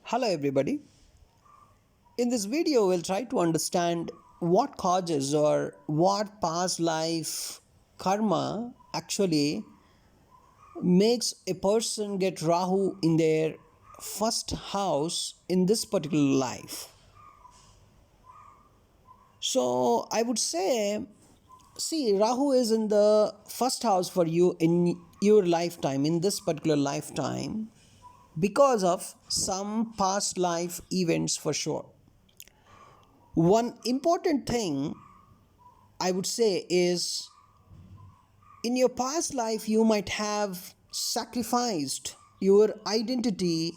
Hello everybody. In this video we'll try to understand what causes or what past life karma actually makes a person get Rahu in their first house in this particular life. So I would say, see, Rahu is in the first house for you in your lifetime, in this particular lifetime, because of some past life events for sure. One important thing I would say is, in your past life, you might have sacrificed your identity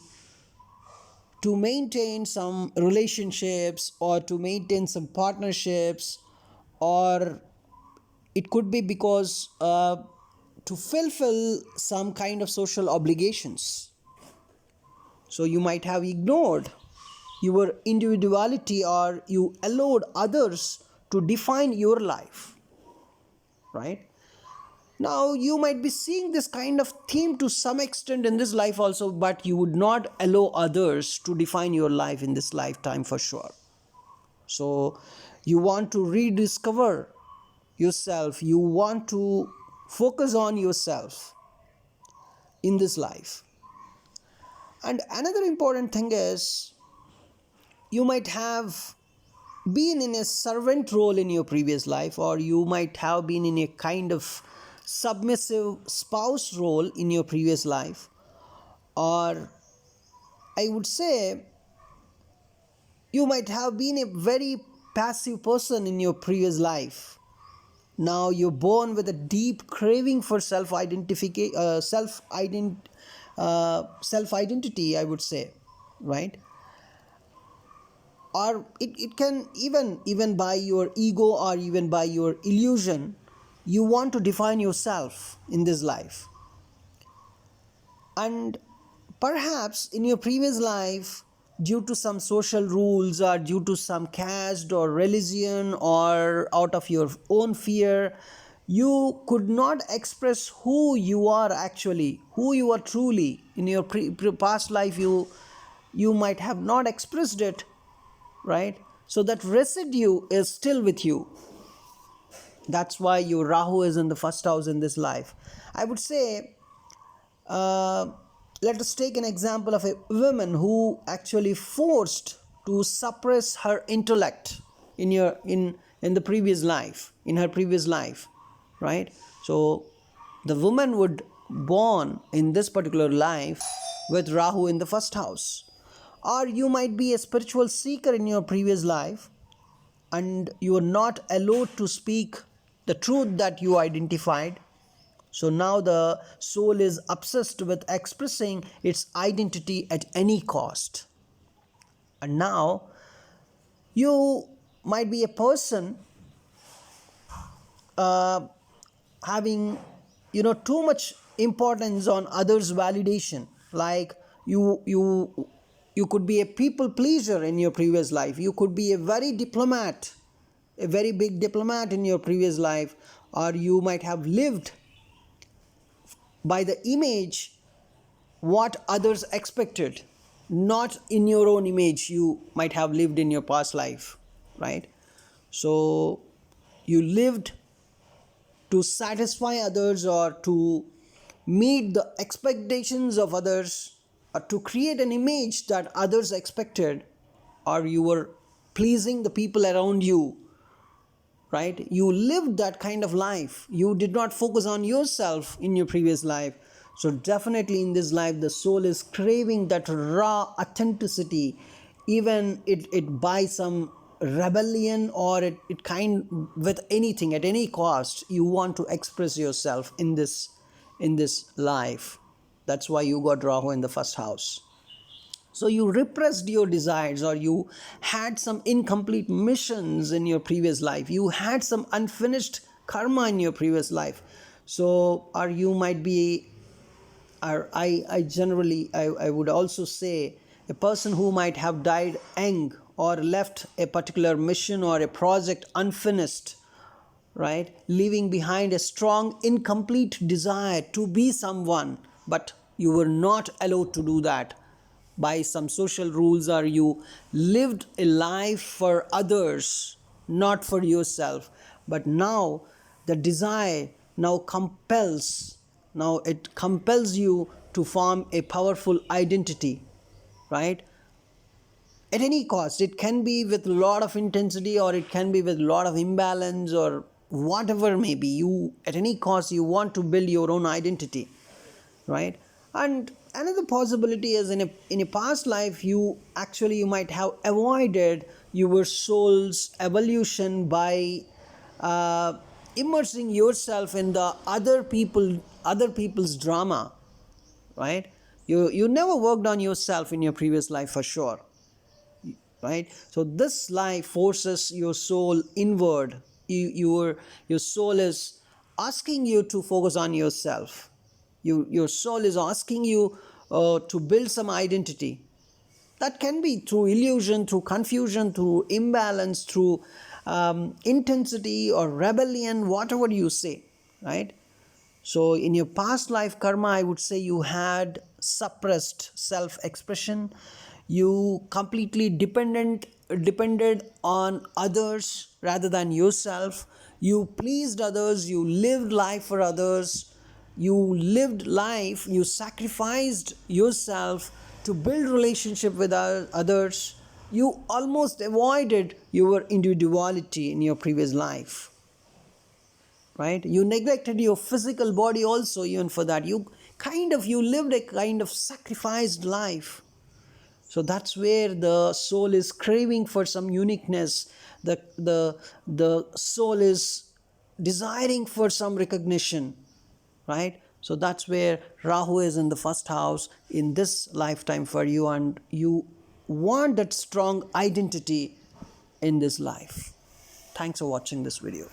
to maintain some relationships or to maintain some partnerships, or it could be because to fulfill some kind of social obligations. So you might have ignored your individuality or you allowed others to define your life, right? Now you might be seeing this kind of theme to some extent in this life also, but you would not allow others to define your life in this lifetime for sure. So you want to rediscover yourself, you want to focus on yourself in this life. And another important thing is, you might have been in a servant role in your previous life, or you might have been in a kind of submissive spouse role in your previous life, or I would say you might have been a very passive person in your previous life. Now you're born with a deep craving for self identity, I would say, right? Or it can even by your ego or even by your illusion, you want to define yourself in this life. And perhaps in your previous life, due to some social rules or due to some caste or religion or out of your own fear, you could not express who you are actually, who you are truly in your past life. You might have not expressed it, right? So that residue is still with you. That's why your Rahu is in the first house in this life. I would say, uh, let us take an example of a woman who actually forced to suppress her intellect in the previous life, in her previous life, right? So the woman would born in this particular life with Rahu in the first house. Or you might be a spiritual seeker in your previous life and you are not allowed to speak the truth that you identified. So now the soul is obsessed with expressing its identity at any cost. And now you might be a person uh, having too much importance on others validation, like you could be a people pleaser in your previous life, you could be a very diplomat, a very big diplomat in your previous life, or you might have lived by the image what others expected, not in your own image you might have lived in your past life, right? So you lived to satisfy others or to meet the expectations of others or to create an image that others expected, or you were pleasing the people around you, right? You lived that kind of life, you did not focus on yourself in your previous life. So definitely in this life the soul is craving that raw authenticity, even it by some rebellion, or it kind with anything at any cost you want to express yourself in this life. That's why you got Rahu in the first house. So you repressed your desires, or you had some incomplete missions in your previous life, you had some unfinished karma in your previous life. So or you might be, or I generally I would also say, a person who might have died young or left a particular mission or a project unfinished, right? Leaving behind a strong incomplete desire to be someone, but you were not allowed to do that. by some social rules, or you lived a life for others, not for yourself. But now the desire now compels, now it compels you to form a powerful identity, right? At any cost. It can be with a lot of intensity, or it can be with a lot of imbalance, or whatever may be. You, at any cost, you want to build your own identity, right? And another possibility is, in a past life, you might have avoided your soul's evolution by uh, immersing yourself in the other people's drama, right? You never worked on yourself in your previous life, for sure, right? So this life forces your soul inward. Your soul is asking you to focus on yourself. Your soul is asking you to build some identity. That can be through illusion, through confusion, through imbalance, through intensity or rebellion, whatever you say, right? So, in your past life karma, I would say you had suppressed self expression. You completely depended on others rather than yourself. You pleased others. You lived life for others. You sacrificed yourself to build relationship with others. You almost avoided your individuality in your previous life, right? You neglected your physical body also. Even for that, you lived a kind of sacrificed life. So that's where the soul is craving for some uniqueness. The soul is desiring for some recognition, right? So that's where Rahu is in the first house in this lifetime for you, and you want that strong identity in this life. Thanks for watching this video.